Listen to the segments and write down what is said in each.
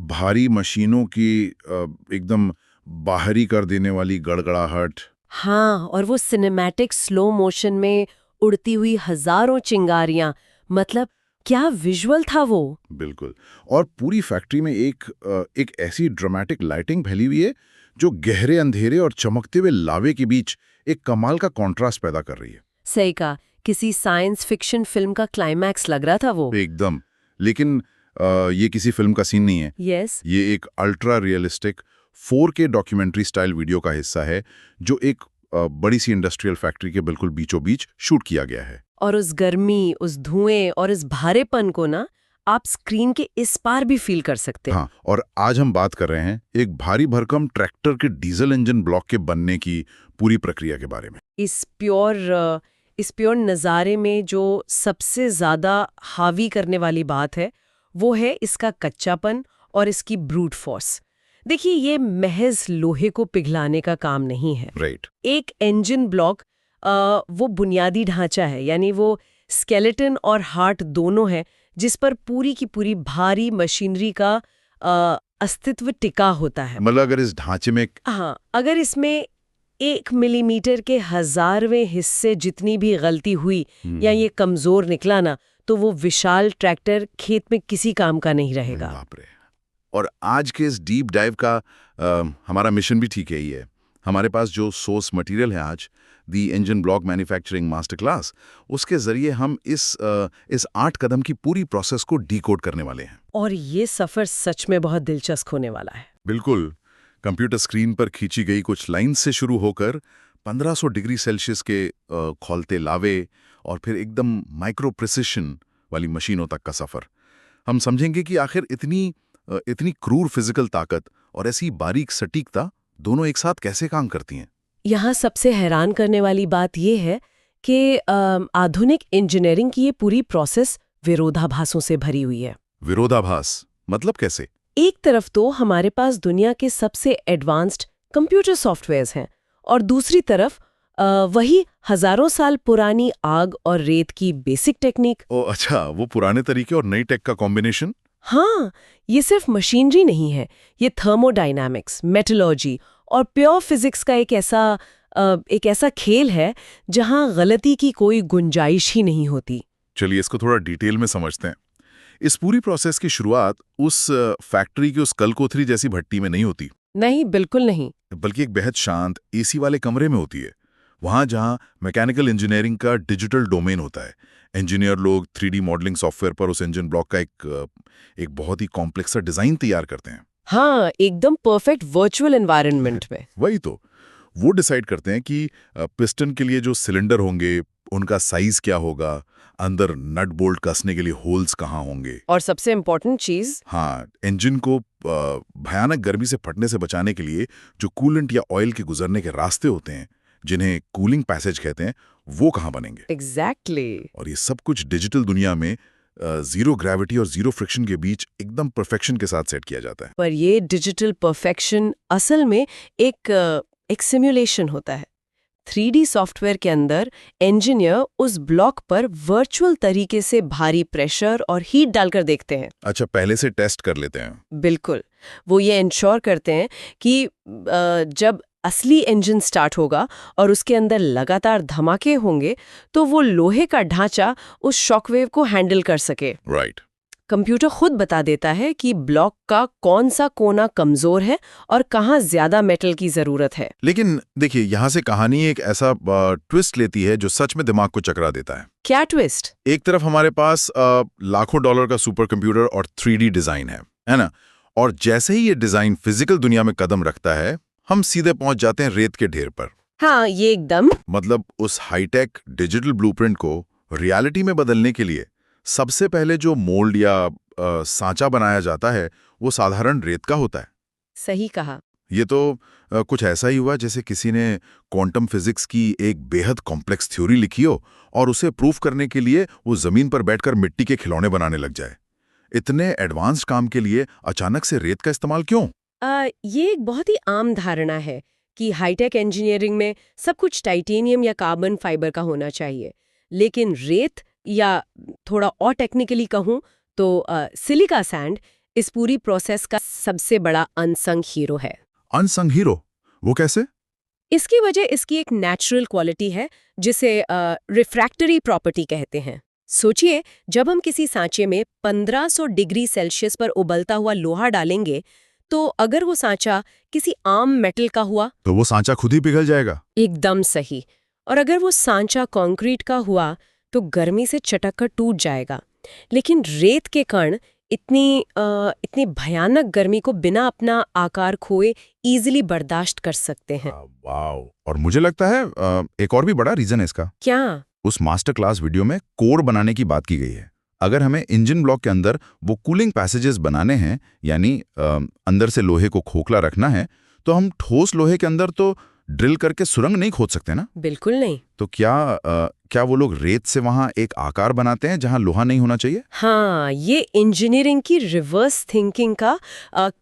भारी मशीनों की एकदम बाहरी कर देने वाली गड़गड़ाहट। हाँ, और वो सिनेमैटिक स्लो मोशन में उड़ती हुई हजारों चिंगारियां, मतलब क्या विजुअल था वो। बिल्कुल। और पूरी फैक्ट्री में एक ऐसी ड्रामेटिक लाइटिंग फैली हुई है जो गहरे अंधेरे और चमकते हुए लावे के बीच एक कमाल का कॉन्ट्रास्ट पैदा कर रही है। सही कहा, किसी साइंस फिक्शन फिल्म का क्लाइमैक्स लग रहा था वो। एकदम। लेकिन ये किसी फिल्म का सीन नहीं है। यस। ये एक ultra realistic 4K documentary style video का हिस्सा है जो एक बड़ी सी इंडस्ट्रियल फैक्ट्री के बिल्कुल बीचों बीच शूट किया गया है। और उस गर्मी, उस धुएं और इस भारेपन को ना आप स्क्रीन के इस पार भी फील कर सकते हैं। हाँ, और आज हम बात कर रहे हैं एक भारी भरकम ट्रैक्टर के डीजल इंजन ब्लॉक के बनने की पूरी प्रक्रिया के बारे में। इस प्योर नज़ारे में जो सबसे ज़्यादा हावी करने वाली बात है वो है इसका कच्चापन और इसकी ब्रूट फोर्स। देखिए, ये महज लोहे को पिघलाने का काम नहीं है। राइट। एक इंजन ब्लॉक वो बुनियादी ढांचा है, यानी वो स्केलेटन और हार्ट दोनों है जिस पर पूरी की पूरी भारी मशीनरी का अस्तित्व टिका होता है। मतलब अगर इस ढांचे में हाँ, अगर इसमें 1 मिलीमीटर के 1000वें हिस्से जितनी भी गलती हुई या ये कमजोर निकला ना, तो वो विशाल ट्रैक्टर खेत में किसी काम का नहीं रहेगा। बाप रे। और आज के इस डीप डाइव का हमारा मिशन भी ठीक है ही है। हमारे पास जो सोर्स मटेरियल है आज, the engine block manufacturing master class, उसके जरिए हम इस 8 कदम की पूरी प्रोसेस को डीकोड करने वाले हैं। और ये सफर सच में बहुत दिलचस्प होने वाला है। बिल्कुल। कंप्यूटर स्क्रीन पर खींची गई कुछ लाइन से शुरू होकर 1500 डिग्री सेल्सियस के खौलते लावे और फिर एकदम माइक्रो प्रिसिशन वाली मशीनों तक का सफर। हम समझेंगे कि आखिर इतनी क्रूर फिजिकल ताकत और ऐसी बारीक सटीकता दोनों एक साथ कैसे काम करती हैं। यहाँ सबसे हैरान करने वाली बात यह है कि आधुनिक इंजीनियरिंग की ये पूरी प्रोसेस विरोधाभासों से भरी हुई है। विरोधाभास मतलब कैसे? एक तरफ तो हमारे पास दुनिया के सबसे एडवांस्ड कंप्यूटर सॉफ्टवेयर्स हैं और दूसरी तरफ वही हजारों साल पुरानी आग और रेत की बेसिक टेक्निक। ओ अच्छा, वो पुराने तरीके और नई टेक का कॉम्बिनेशन। हाँ, ये सिर्फ मशीनरी नहीं है, ये थर्मोडायनामिक्स, मेटलर्जी और प्योर फिजिक्स का एक ऐसा खेल है जहां गलती की कोई गुंजाइश ही नहीं होती। चलिए इसको थोड़ा डिटेल में समझते हैं। इस पूरी प्रोसेस की शुरुआत उस फैक्ट्री की उस कलकोथरी जैसी भट्टी में नहीं होती। नहीं, बिल्कुल नहीं। बल्कि एक बेहद शांत एसी वाले कमरे में होती है। वहां जहां मैकेनिकल इंजीनियरिंग का डिजिटल डोमेन होता है। इंजीनियर लोग 3D मॉडलिंग सॉफ्टवेयर पर उस इंजन ब्लॉक का एक बहुत ही कॉम्प्लेक्स सा डिजाइन तैयार करते हैं। हाँ, एकदम परफेक्ट वर्चुअल एनवायरनमेंट में। वही तो। वो डिसाइड करते हैं कि पिस्टन के लिए जो सिलेंडर होंगे उनका साइज क्या होगा, अंदर नट बोल्ट कसने के लिए होल्स कहाँ होंगे। और सबसे इम्पोर्टेंट चीज, हाँ, इंजन को भयानक गर्मी से फटने से बचाने के लिए जो कूलेंट या ऑयल के गुजरने के रास्ते होते हैं, जिन्हें कूलिंग पैसेज कहते हैं, वो कहाँ बनेंगे। एग्जैक्टली। और ये सब कुछ डिजिटल दुनिया में जीरो ग्रेविटी और जीरो फ्रिक्शन के बीच एकदम परफेक्शन के साथ सेट किया जाता है। पर ये डिजिटल परफेक्शन असल में एक सिमुलेशन होता है। 3D सॉफ्टवेयर के अंदर इंजीनियर उस ब्लॉक पर वर्चुअल तरीके से भारी प्रेशर और हीट डालकर देखते हैं। अच्छा, पहले से टेस्ट कर लेते हैं। बिल्कुल। वो ये इंश्योर करते हैं कि जब असली इंजन स्टार्ट होगा और उसके अंदर लगातार धमाके होंगे तो वो लोहे का ढांचा उस शॉकवेव को हैंडल कर सके। राइट। कंप्यूटर खुद बता देता है कि ब्लॉक का कौन सा कोना कमजोर है और कहाँ ज्यादा मेटल की जरूरत है। लेकिन देखिए, यहाँ से कहानी एक ऐसा ट्विस्ट लेती है जो सच में दिमाग को चकरा देता है। क्या ट्विस्ट? एक तरफ हमारे पास लाखों डॉलर का सुपर कंप्यूटर और 3D डिजाइन है ना? और जैसे ही ये डिजाइन फिजिकल दुनिया में कदम रखता है, हम सीधे पहुंच जाते हैं रेत के ढेर पर। हाँ, ये एकदम। मतलब उस हाईटेक डिजिटल ब्लूप्रिंट को रियलिटी में बदलने के लिए सबसे पहले जो मोल्ड या सांचा बनाया जाता है वो साधारण रेत का होता है। सही कहा। ये तो कुछ ऐसा ही हुआ जैसे किसी ने क्वांटम फिजिक्स की एक बेहद कॉम्प्लेक्स थ्योरी लिखी हो और उसे प्रूफ करने के लिए वो जमीन पर बैठकर मिट्टी के खिलौने बनाने लग जाए। इतने एडवांस्ड काम के लिए अचानक से रेत का इस्तेमाल क्यों? ये एक बहुत ही आम धारणा है कि हाईटेक इंजीनियरिंग में सब कुछ टाइटेनियम या कार्बन फाइबर का होना चाहिए, लेकिन रेत, या थोड़ा और टेक्निकली कहूँ तो सिलिका सैंड, इस पूरी प्रोसेस का सबसे बड़ा अनसंग हीरो है। Unsung hero? वो कैसे? इसकी वजह इसकी एक नेचुरल क्वालिटी है जिसे रिफ्रैक्टरी प्रॉपर्टी कहते हैं। सोचिए, जब हम किसी सांचे में 1500 डिग्री सेल्सियस पर उबलता हुआ लोहा डालेंगे, तो अगर वो सांचा किसी आम मेटल का हुआ तो वो सांचा खुद ही पिघल जाएगा? एकदम सही। और अगर वो सांचा कंक्रीट का हुआ तो गर्मी से चटक कर टूट जाएगा। लेकिन रेत के कण इतनी भयानक गर्मी को बिना अपना आकार खोए इजीली बर्दाश्त कर सकते हैं। वाओ! और मुझे लगता है एक और भी बड़ा रीजन है इसका। क्या? उस मास्टर क्लास वीडियो में कोर बनाने की बात की गई है। अगर हमें इंजन ब्लॉक के अंदर वो कूलिंग पैसेजेस बनाने हैं, यानी अंदर से लोहे को खोखला रखना है, तो हम ठोस लोहे के अंदर तो ड्रिल करके सुरंग नहीं खोद सकते ना? बिल्कुल नहीं। तो क्या वो लोग रेत से वहां एक आकार बनाते हैं जहां लोहा नहीं होना चाहिए? हाँ, ये इंजीनियरिंग की रिवर्स थिंकिंग का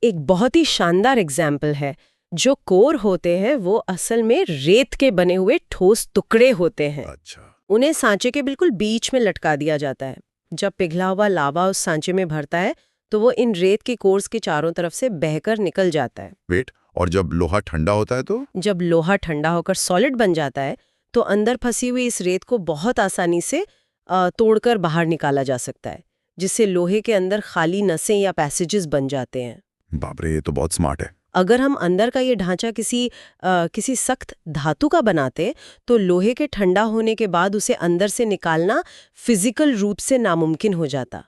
एक बहुत ही शानदार एग्जाम्पल है। जो कोर होते हैं वो असल में रेत के बने हुए ठोस टुकड़े होते हैं। अच्छा। उन्हें सांचे के बिल्कुल बीच में लटका दिया जाता है। जब पिघला हुआ लावा उस सांचे में भरता है तो वो इन रेत के कोर्स के चारों तरफ से बहकर निकल जाता है। वेट, और जब लोहा ठंडा होता है तो? जब लोहा ठंडा होकर सॉलिड बन जाता है तो अंदर फंसी हुई इस रेत को बहुत आसानी से तोड़कर बाहर निकाला जा सकता है, जिससे लोहे के अंदर खाली नसें या पैसेजेस बन जाते हैं। बाप रे, ये तो बहुत स्मार्ट है। अगर हम अंदर का ये ढांचा किसी सख्त धातु का बनाते तो लोहे के ठंडा होने के बाद उसे अंदर से निकालना फिजिकल रूप से नामुमकिन हो जाता।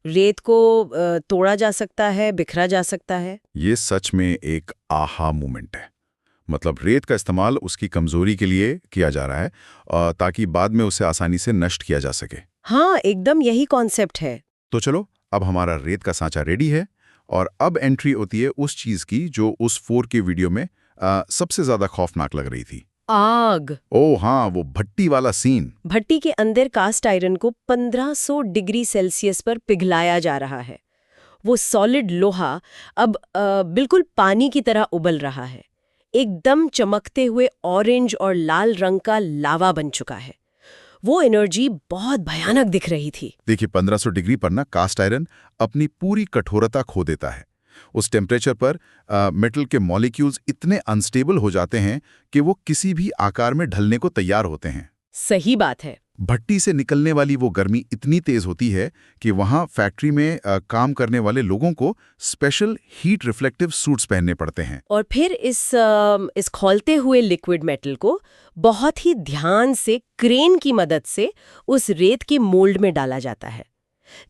रेत को तोड़ा जा सकता है, बिखरा जा सकता है। ये सच में एक आहा मोमेंट है। मतलब रेत का इस्तेमाल उसकी कमजोरी के लिए किया जा रहा है ताकि बाद में उसे आसानी से नष्ट किया जा सके। हाँ, एकदम यही कॉन्सेप्ट है। तो चलो, अब हमारा रेत का सांचा रेडी है और अब एंट्री होती है उस चीज की जो उस 4K वीडियो में सबसे ज्यादा खौफनाक लग रही थी। आग। ओह हाँ, वो भट्टी वाला सीन। भट्टी के अंदर कास्ट आयरन को 1500 डिग्री सेल्सियस पर पिघलाया जा रहा है। वो सॉलिड लोहा अब बिल्कुल पानी की तरह उबल रहा है। एकदम चमकते हुए ऑरेंज और लाल रंग का लावा बन चुका है। वो एनर्जी बहुत भयानक दिख रही थी। देखिए, 1500 डिग्री पर ना कास्ट आयरन अपनी पूरी कठोरता खो देता है। उस टेम्परेचर पर मेटल के मॉलिक्यूल्स इतने अनस्टेबल हो जाते हैं कि वो किसी भी आकार में ढलने को तैयार होते हैं। सही बात है। भट्टी से निकलने वाली वो गर्मी इतनी तेज होती है कि वहां फैक्ट्री में काम करने वाले लोगों को स्पेशल हीट रिफ्लेक्टिव सूट्स पहनने पड़ते हैं। और फिर इस खौलते हुए लिक्विड मेटल को बहुत ही ध्यान से क्रेन की मदद से उस रेत की मोल्ड में डाला जाता है,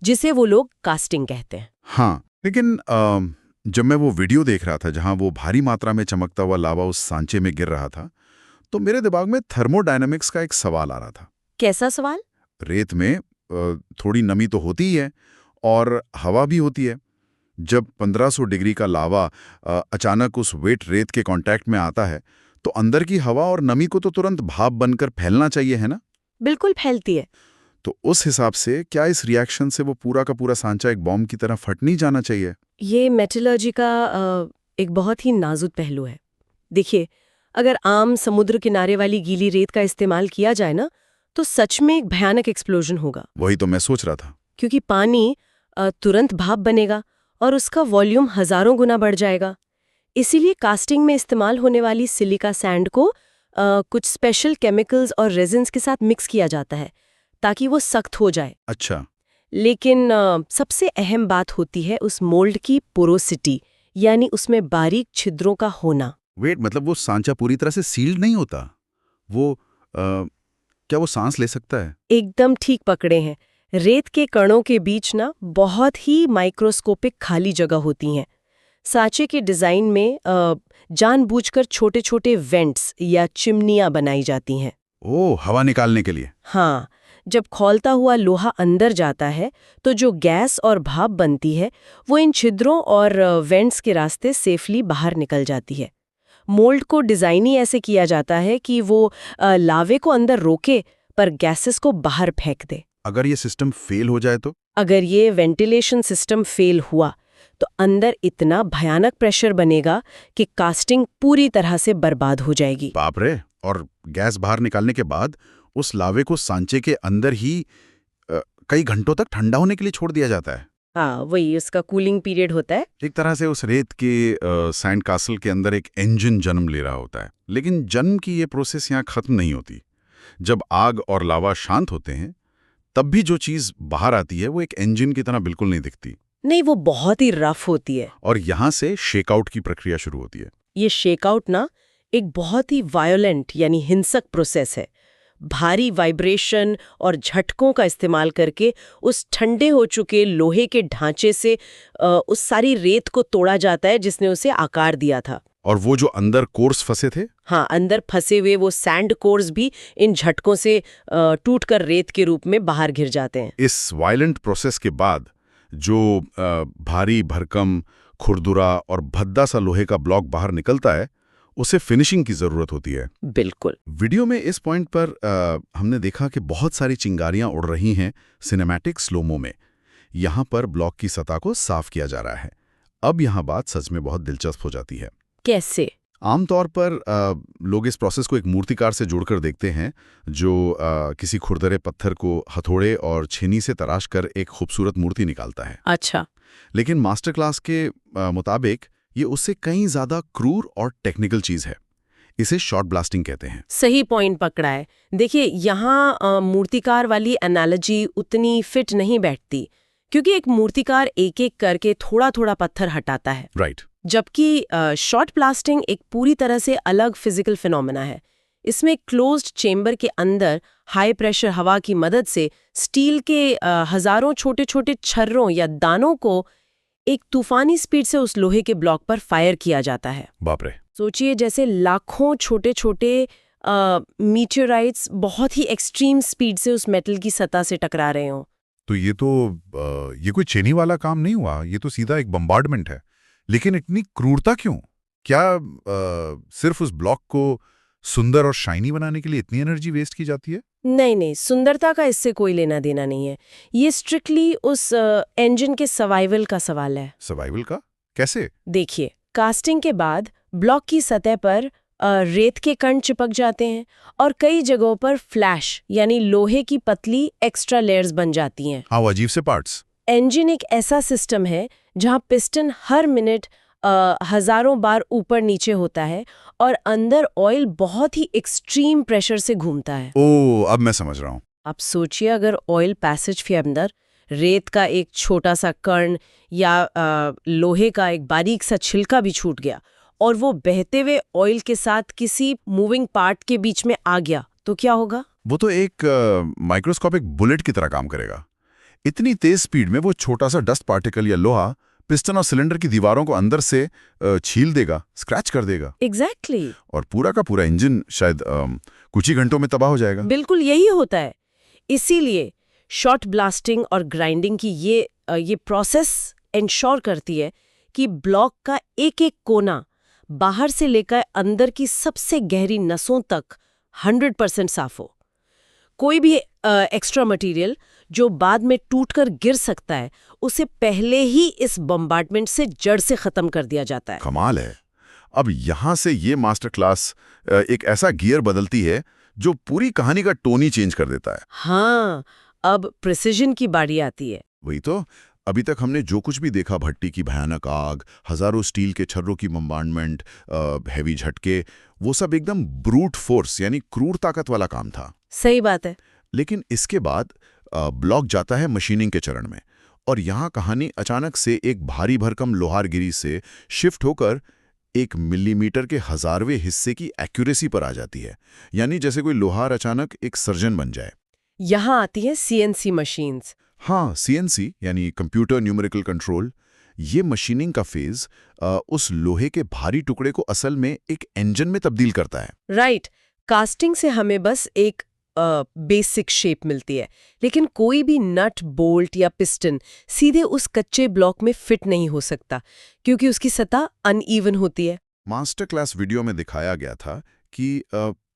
जिसे वो लोग कास्टिंग कहते हैं। हाँ, लेकिन जब मैं वो वीडियो देख रहा था जहां वो भारी मात्रा में चमकता हुआ लावा उस सांचे में गिर रहा था, तो मेरे दिमाग में थर्मोडायनामिक्स का एक सवाल आ रहा था। कैसा सवाल? रेत में थोड़ी नमी तो होती ही है और हवा भी होती है। जब 1500 डिग्री का लावा अचानक उस वेट रेत के कांटेक्ट में आता है, तो अंदर की हवा और नमी को तो तुरंत भाप बनकर फैलना चाहिए, है ना? बिल्कुल फैलती है। तो उस हिसाब से क्या इस रिएक्शन से वो पूरा का पूरा सांचा एक बॉम्ब की तरह फट नहीं जाना चाहिए? ये मेटलर्जी का एक बहुत ही नाजुक पहलू है। देखिए, अगर आम समुद्र किनारे वाली गीली रेत का इस्तेमाल किया जाए ना, तो सच में एक भयानक एक्सप्लोजन होगा। वही तो मैं सोच रहा था। क्योंकि पानी तुरंत भाप बनेगा और उसका वॉल्यूम हजारों गुना बढ़ जाएगा। इसीलिए कास्टिंग में इस्तेमाल होने वाली सिलिका सैंड को कुछ स्पेशल केमिकल्स और रेजिन्स के साथ मिक्स किया जाता है ताकि वो सख्त हो जाए। अच्छा। लेकिन सबसे अहम बात होती है उस मोल्ड की पोरोसिटी, यानी उसमें बारीक छिद्रों का होना। वेट, मतलब वो सांचा पूरी तरह से सील्ड नहीं होता? क्या वो सांस ले सकता है? एकदम ठीक पकड़े हैं। रेत के कणों के बीच ना बहुत ही माइक्रोस्कोपिक खाली जगह होती हैं। सांचे के डिजाइन में जानबूझकर छोटे छोटे वेंट्स या चिमनियां बनाई जाती हैं। ओह, हवा निकालने के लिए? हाँ, जब खौलता हुआ लोहा अंदर जाता है तो जो गैस और भाप बनती है वो इन छिद्रों और वेंट्स के रास्ते सेफली बाहर निकल जाती है। मोल्ड को डिजाइन ही ऐसे किया जाता है कि वो लावे को अंदर रोके पर गैसेस को बाहर फेंक दे। अगर ये सिस्टम फेल हो जाए तो? अगर ये वेंटिलेशन सिस्टम फेल हुआ तो अंदर इतना भयानक प्रेशर बनेगा कि कास्टिंग पूरी तरह से बर्बाद हो जाएगी। बाप रे! और गैस बाहर निकालने के बाद उस लावे को सांचे के अंदर ही कई घंटों तक ठंडा होने के लिए छोड़ दिया जाता है? हाँ, वही उसका कूलिंग पीरियड होता है। एक तरह से उस रेत के सैंड कासल के अंदर एक इंजन जन्म ले रहा होता है। लेकिन जन्म की ये प्रोसेस यहाँ खत्म नहीं होती। जब आग और लावा शांत होते हैं तब भी जो चीज़ बाहर आती है वो एक इंजन की तरह बिल्कुल नहीं दिखती, नहीं, वो बहुत ही रफ होती है। और यहाँ से शेकआउट की प्रक्रिया शुरू होती है। ये शेकआउट ना एक बहुत ही वायोलेंट यानी हिंसक प्रोसेस है। भारी वाइब्रेशन और झटकों का इस्तेमाल करके उस ठंडे हो चुके लोहे के ढांचे से उस सारी रेत को तोड़ा जाता है जिसने उसे आकार दिया था। और वो जो अंदर कोर्स फंसे थे, हाँ, अंदर फंसे हुए वो सैंड कोर्स भी इन झटकों से टूटकर रेत के रूप में बाहर गिर जाते हैं। इस वायलेंट प्रोसेस के बाद जो भारी भरकम खुरदुरा और भद्दा सा लोहे का ब्लॉक बाहर निकलता है, उसे फिनिशिंग की जरूरत होती है। बिल्कुल। वीडियो में इस पॉइंट पर हमने देखा कि बहुत सारी चिंगारियां उड़ रही हैं सिनेमैटिक स्लोमो में। यहाँ पर ब्लॉक की सतह को साफ किया जा रहा है। अब यहाँ बात सच में बहुत दिलचस्प हो जाती है। कैसे? आमतौर पर लोग इस प्रोसेस को एक मूर्तिकार से जोड़कर देखते हैं जो किसी खुरदरे पत्थर को हथौड़े और छेनी से तराश कर एक खूबसूरत मूर्ति निकालता है। अच्छा। लेकिन मास्टर क्लास के मुताबिक ये उससे कहीं ज्यादा क्रूर और टेक्निकल चीज है। इसे शॉर्ट ब्लास्टिंग कहते हैं। सही पॉइंट पकड़ा है। देखिए, यहाँ मूर्तिकार वाली एनालॉजी उतनी फिट नहीं बैठती, क्योंकि एक मूर्तिकार एक एक करके थोड़ा थोड़ा पत्थर हटाता है, राइट। जबकि शॉर्ट ब्लास्टिंग एक पूरी तरह से अलग फिजिकल फिनोमेना है। इसमें क्लोज्ड चेंबर के अंदर हाई प्रेशर हवा की मदद से स्टील के हजारों छोटे छोटे छर्रों या दानों को एक तूफानी स्पीड से उस लोहे के ब्लॉक पर फायर किया जाता है। बाप रे। सोचिए, जैसे लाखों छोटे छोटे मीटियोराइट्स बहुत ही एक्सट्रीम स्पीड से उस मेटल की सतह से टकरा रहे हों। तो ये कोई चेनी वाला काम नहीं हुआ, ये तो सीधा एक बम्बार्डमेंट है। लेकिन इतनी क्रूरता क्यों? क्या सिर्फ उस ब्लॉक को सुंदर और शाइनी बनाने के लिए इतनी एनर्जी वेस्ट की जाती है? नहीं नहीं, सुंदरता का इससे कोई लेना देना नहीं है। ये स्ट्रिक्टली उस इंजन के सर्वाइवल का सवाल है। सर्वाइवल का? कैसे? देखिए, कास्टिंग के बाद ब्लॉक की सतह पर रेत के कण चिपक जाते हैं और कई जगहों पर फ्लैश यानी लोहे की पतली एक्स्ट्रा लेयर्स बन जाती हैं। हाँ, वो अजीब से पार्ट्स। इंजन एक ऐसा सिस्टम है जहां पिस्टन हर मिनट हजारों बार ऊपर नीचे होता है और अंदर ऑयल बहुत ही एक्सट्रीम प्रेशर से घूमता है। ओह, अब मैं समझ रहा हूँ। आप सोचिए, अगर ऑयल पैसेज के अंदर रेत का एक छोटा सा कण या लोहे का एक बारीक सा छिलका भी छूट गया और वो बहते हुए ऑयल के साथ किसी मूविंग पार्ट के बीच में आ गया, तो क्या होगा? वो तो एक माइक्रोस्कोपिक बुलेट की तरह काम करेगा। इतनी तेज स्पीड में वो छोटा सा डस्ट पार्टिकल या लोहा पिस्टन और सिलेंडर की दीवारों को अंदर से छील देगा, स्क्रैच कर देगा। एग्जैक्टली। और पूरा का पूरा इंजन शायद कुछ ही घंटों में तबाह हो जाएगा। बिल्कुल यही होता है। इसीलिए शॉर्ट ब्लास्टिंग और ग्राइंडिंग की ये प्रोसेस इंश्योर करती है कि ब्लॉक का एक एक कोना बाहर से लेकर अंदर की सबसे गहरी नसों तक 100% साफ हो। कोई भी एक्स्ट्रा मटेरियल जो बाद में टूटकर गिर सकता है, उसे पहले ही इस बम्बार्डमेंट से जड़ से खत्म कर दिया जाता है। कमाल है। अब यहाँ से ये मास्टर क्लास एक ऐसा गियर बदलती है जो पूरी कहानी का टोन ही चेंज कर देता है। हाँ, अब प्रिसिजन की बारी आती है। वही तो। अभी तक हमने जो कुछ भी देखा, भट्टी की भयानक आग, हजारों स्टील के छर्रों की बम्बार्डमेंट, हैवी झटके, वो सब एकदम ब्रूट फोर्स यानी क्रूर ताकत वाला काम था। सही बात है। लेकिन इसके बाद ब्लॉक जाता है मशीनिंग के चरण में, और यहाँ कहानी अचानक से एक भारी भरकम लोहारगिरी से शिफ्ट होकर 1 मिलीमीटर के हजारवें हिस्से की एक्यूरेसी पर आ जाती है। यानी जैसे कोई लोहार अचानक एक सर्जन बन जाए। यहाँ आती है CNC मशीन्स। हाँ, CNC यानी कंप्यूटर न्यूमेरिकल कंट्रोल। ये मशीनिंग का फेज उस लोहे के भारी टुकड़े को असल में एक इंजन में तब्दील करता है। राइट। कास्टिंग से हमें बस एक बेसिक शेप मिलती है, लेकिन कोई भी नट, बोल्ट या पिस्टन सीधे उस कच्चे ब्लॉक में फिट नहीं हो सकता, क्योंकि उसकी सतह अनइवन होती है। मास्टर क्लास वीडियो में दिखाया गया था कि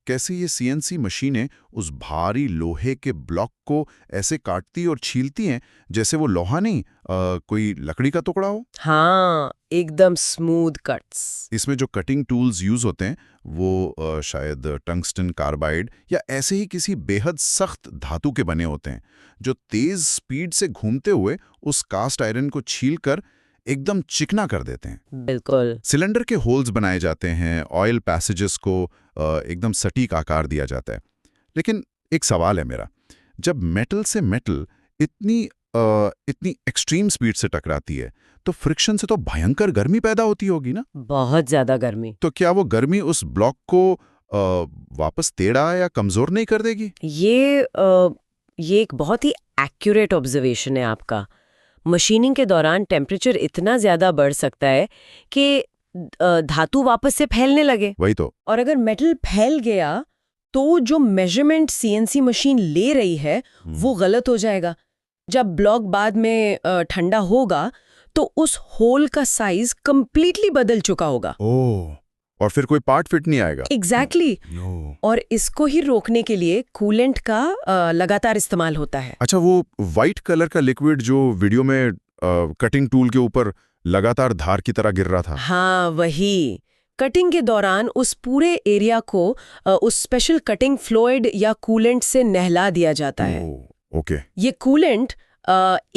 कैसे ये सीएनसी मशीनें उस भारी लोहे के ब्लॉक को ऐसे काटती और छीलती हैं जैसे वो लोहा नहीं कोई लकड़ी का टुकड़ा हो। हाँ, एकदम स्मूथ कट्स। इसमें जो कटिंग टूल्स यूज होते हैं वो शायद टंगस्टन कार्बाइड या ऐसे ही किसी बेहद सख्त धातु के बने होते हैं जो तेज स्पीड से घूमते हुए उस कास्ट आयरन को छीलकर एकदम चिकना कर देते हैं। बिल्कुल। सिलेंडर के होल्स बनाए जाते हैं, ऑयल पैसेजेस को एकदम सटीक आकार दिया जाता है। लेकिन एक सवाल है मेरा, जब मेटल से मेटल इतनी एक्सट्रीम स्पीड से टकराती है तो फ्रिक्शन से तो भयंकर गर्मी पैदा होती होगी ना? बहुत ज्यादा गर्मी। तो क्या वो गर्मी उस ब्लॉक को वापस टेढ़ा या कमजोर नहीं कर देगी? ये एक बहुत ही एक्यूरेट ऑब्जर्वेशन है आपका। मशीनिंग के दौरान टेम्परेचर इतना ज्यादा बढ़ सकता है कि धातु वापस से फैलने लगे। वही तो। और अगर मेटल फैल गया तो जो मेजरमेंट सीएनसी मशीन ले रही है वो गलत हो जाएगा। जब ब्लॉक बाद में ठंडा होगा तो उस होल का साइज कंप्लीटली बदल चुका होगा। ओह, और फिर कोई पार्ट फिट नहीं आएगा। एग्जैक्टली। और इसको ही रोकने के लिए कूलेंट का लगातार इस्तेमाल होता है। अच्छा, वो वाइट कलर का लिक्विड जो वीडियो में कटिंग टूल के ऊपर लगातार धार की तरह गिर रहा था। हाँ, वही। कटिंग के दौरान उस पूरे एरिया को उस स्पेशल कटिंग फ्लूइड या कूलेंट से नहला दिया जाता है। ओके। ये कूलेंट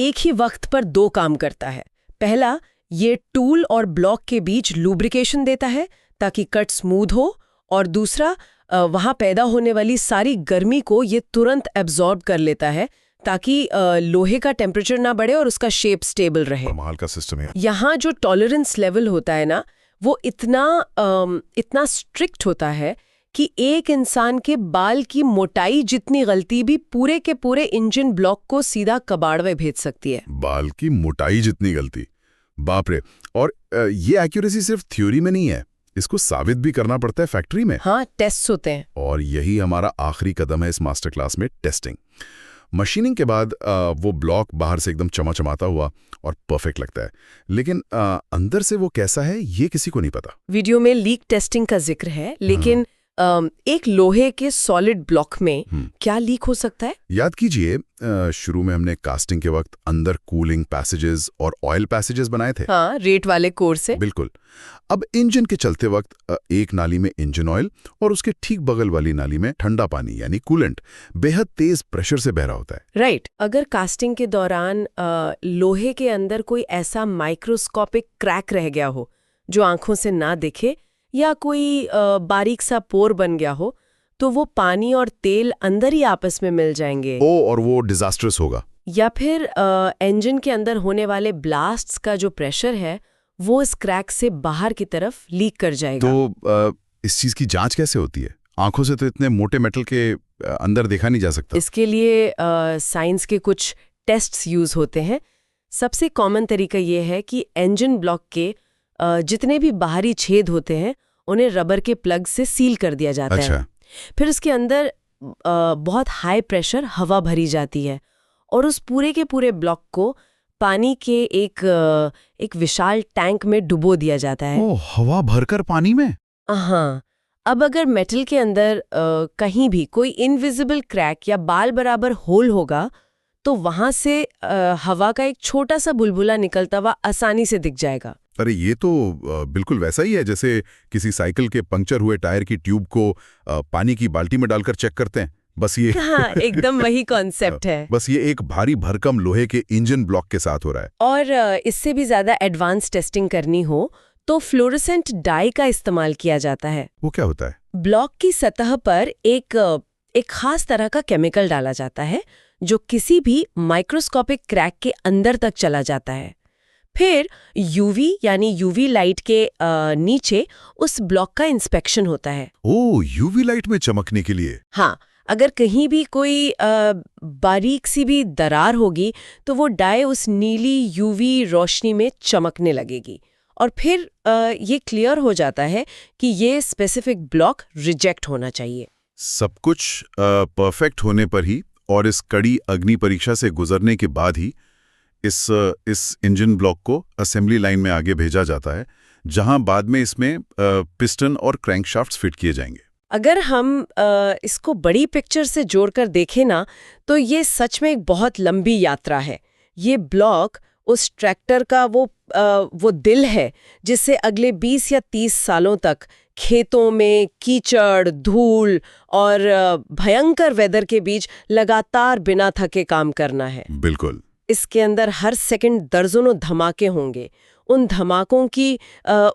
एक ही वक्त पर दो काम करता है। पहला, ये टूल और ब्लॉक के बीच लुब्रिकेशन देता है ताकि कट स्मूथ हो, और दूसरा, वहां पैदा होने वाली सारी गर्मी को ये तुरंत एब्जॉर्ब कर लेता है ताकि लोहे का टेम्परेचर ना बढ़े और उसका शेप स्टेबल रहे। कमाल का सिस्टम है। यहाँ जो टॉलरेंस लेवल होता है ना, वो इतना स्ट्रिक्ट होता है कि एक इंसान के बाल की मोटाई जितनी गलती भी पूरे के पूरे इंजन ब्लॉक को सीधा कबाड़ में भेज सकती है। बाल की मोटाई जितनी गलती, बाप रे। और ये एक्यूरेसी सिर्फ थ्योरी में नहीं है, इसको साबित भी करना पड़ता है फैक्ट्री में। हाँ, टेस्ट होते हैं। और यही हमारा आखिरी कदम है इस मास्टर क्लास में, टेस्टिंग। मशीनिंग के बाद वो ब्लॉक बाहर से एकदम चमचमाता हुआ और परफेक्ट लगता है, लेकिन अंदर से वो कैसा है ये किसी को नहीं पता। वीडियो में लीक टेस्टिंग का जिक्र है, लेकिन एक लोहे के सॉलिड ब्लॉक में क्या लीक हो सकता है? याद कीजिए, शुरू में हमने कास्टिंग के वक्त अंदर कूलिंग पैसेजेस और ऑयल पैसेजेस बनाए थे। हाँ, रेट वाले कोर से। बिल्कुल। अब इंजन के चलते वक्त एक नाली में इंजन ऑयल और उसके ठीक बगल वाली नाली में ठंडा पानी यानी कूलेंट बेहद तेज प्रेशर से बह रहा होता है। राइट। अगर कास्टिंग के दौरान लोहे के अंदर कोई ऐसा माइक्रोस्कोपिक क्रैक रह गया हो जो आंखों से ना दिखे, या कोई बारीक सा पोर बन गया हो, तो वो पानी और तेल अंदर ही आपस में मिल जाएंगे। और वो डिजास्टर्स होगा। या फिर इंजन के अंदर होने वाले ब्लास्ट्स का जो प्रेशर है वो इस क्रैक से बाहर की तरफ लीक कर जाएगा। तो इस चीज की जांच कैसे होती है? आंखों से तो इतने मोटे मेटल के अंदर देखा नहीं जा सकता। इसके लिए साइंस के कुछ टेस्ट्स यूज होते हैं। सबसे कॉमन तरीका ये है कि इंजन ब्लॉक के जितने भी बाहरी छेद होते हैं उन्हें रबर के प्लग से सील कर दिया जाता है। फिर उसके अंदर बहुत हाई प्रेशर हवा भरी जाती है और उस पूरे के पूरे ब्लॉक को पानी के एक विशाल टैंक में डुबो दिया जाता है। ओह, हवा भरकर पानी में? हाँ। अब अगर मेटल के अंदर कहीं भी कोई इनविजिबल क्रैक या बाल बराबर होल होगा तो वहां से हवा का एक छोटा सा बुलबुला निकलता हुआ आसानी से दिख जाएगा। अरे ये तो बिल्कुल वैसा ही है जैसे किसी साइकिल के पंक्चर हुए टायर की ट्यूब को पानी की बाल्टी में डालकर चेक करते हैं। बस ये हाँ, एकदम वही कॉन्सेप्ट है। बस ये एक भारी भरकम लोहे के इंजन ब्लॉक के साथ हो रहा है। और इससे भी ज्यादा एडवांस टेस्टिंग करनी हो तो फ्लोरोसेंट डाई का इस्तेमाल किया जाता है। वो क्या होता है? ब्लॉक की सतह पर एक खास तरह का केमिकल डाला जाता है जो किसी भी माइक्रोस्कोपिक क्रैक के अंदर तक चला जाता है। फिर यूवी लाइट के नीचे उस ब्लॉक का इंस्पेक्शन होता है। ओह, यूवी लाइट में चमकने के लिए? हाँ, अगर कहीं भी कोई बारीक सी भी दरार होगी तो वो डाई उस नीली यूवी रोशनी में चमकने लगेगी और फिर ये क्लियर हो जाता है कि ये स्पेसिफिक ब्लॉक रिजेक्ट होना चाहिए। सब कुछ परफेक्ट होने पर ही और इस कड़ी अग्नि परीक्षा से गुजरने के बाद ही इस इंजन ब्लॉक को असेंबली लाइन में आगे भेजा जाता है, जहां बाद में इसमें पिस्टन और क्रैंकशाफ्ट्स फिट किए जाएंगे। अगर हम इसको बड़ी पिक्चर से जोड़कर देखें ना, तो ये सच में एक बहुत लंबी यात्रा है। ये ब्लॉक उस ट्रैक्टर का वो दिल है जिससे अगले 20 या 30 सालों तक खेतों में कीचड़, धूल और भयंकर वेदर के बीच लगातार बिना थके काम करना है। बिल्कुल। इसके अंदर हर सेकंड दर्जनों धमाके होंगे। उन धमाकों की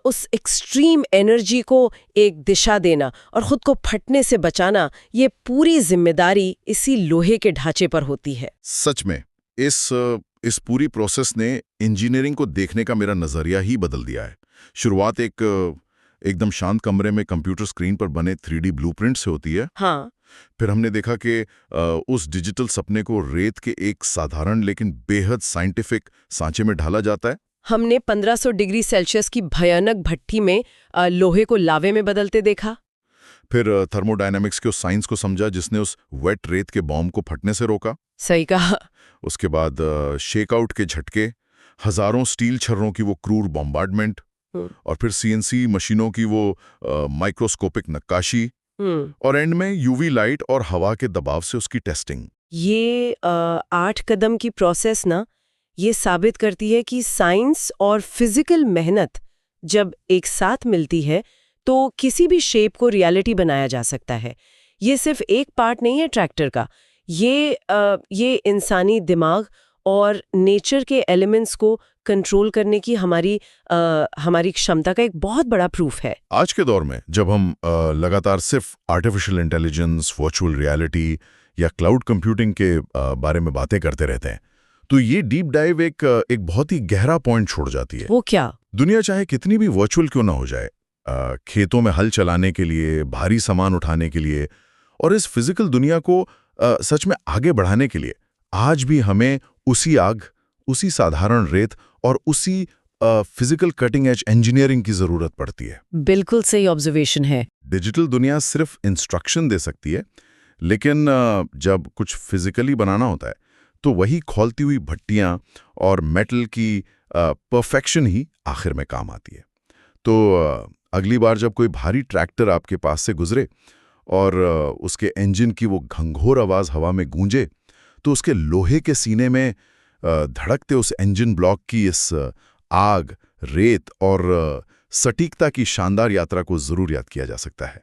उस एक्सट्रीम एनर्जी को एक दिशा देना और खुद को फटने से बचाना, ये पूरी जिम्मेदारी इसी लोहे के ढांचे पर होती है। सच में इस पूरी प्रोसेस ने इंजीनियरिंग को देखने का मेरा नजरिया ही बदल दिया है। शुरुआत एकदम शांत कमरे में कंप्यूटर स्क्रीन पर बने 3D ब्लूप्रिंट से होती है। हाँ। फिर हमने देखा कि उस डिजिटल सपने को रेत के एक साधारण लेकिन बेहद साइंटिफिक सांचे में ढाला जाता है। हमने 1500 डिग्री सेल्सियस की भयानक भट्ठी में लोहे को लावे में बदलते देखा। फिर थर्मोडायनामिक्स के उस साइंस को समझा जिसने उस वेट रेत के बॉम्ब को फटने से रोका। सही कहा। उसके बाद शेकआउट के झटके, हजारों स्टील छर्रों की वो क्रूर बॉम्बार्डमेंट, और फिर CNC मशीनों की वो माइक्रोस्कोपिक नक्काशी, और एंड में UV लाइट और हवा के दबाव से उसकी टेस्टिंग। ये 8 कदम की प्रोसेस ना, ये साबित करती है कि साइंस और फिजिकल मेहनत जब एक साथ मिलती है तो किसी भी शेप को रियलिटी बनाया जा सकता है। ये सिर्फ एक पार्ट नहीं है ट्रैक्टर का, ये इंसानी दिमाग और नेचर के एलिमेंट्स को कंट्रोल करने की हमारी क्षमता का एक बहुत बड़ा प्रूफ है। आज के दौर में जब हम लगातार सिर्फ आर्टिफिशियल इंटेलिजेंस, वर्चुअल रियलिटी या क्लाउड कंप्यूटिंग के बारे में बातें करते रहते हैं, तो ये डीप डाइव एक बहुत ही गहरा पॉइंट छोड़ जाती है। वो क्या? दुनिया चाहे कितनी भी वर्चुअल क्यों ना हो जाए, खेतों में हल चलाने के लिए, भारी सामान उठाने के लिए और इस फिजिकल दुनिया को सच में आगे बढ़ाने के लिए आज भी हमें उसी आग, उसी साधारण रेत और उसी फिजिकल कटिंग एज इंजीनियरिंग की जरूरत पड़ती है। बिल्कुल सही ऑब्जर्वेशन है। डिजिटल दुनिया सिर्फ इंस्ट्रक्शन दे सकती है, लेकिन जब कुछ फिजिकली बनाना होता है तो वही खौलती हुई भट्टियां और मेटल की परफेक्शन ही आखिर में काम आती है। तो अगली बार जब कोई भारी ट्रैक्टर आपके पास से गुजरे और उसके इंजन की वो घंघोर आवाज हवा में गूंजे, तो उसके लोहे के सीने में धड़कते उस इंजन ब्लॉक की इस आग, रेत और सटीकता की शानदार यात्रा को जरूर याद किया जा सकता है।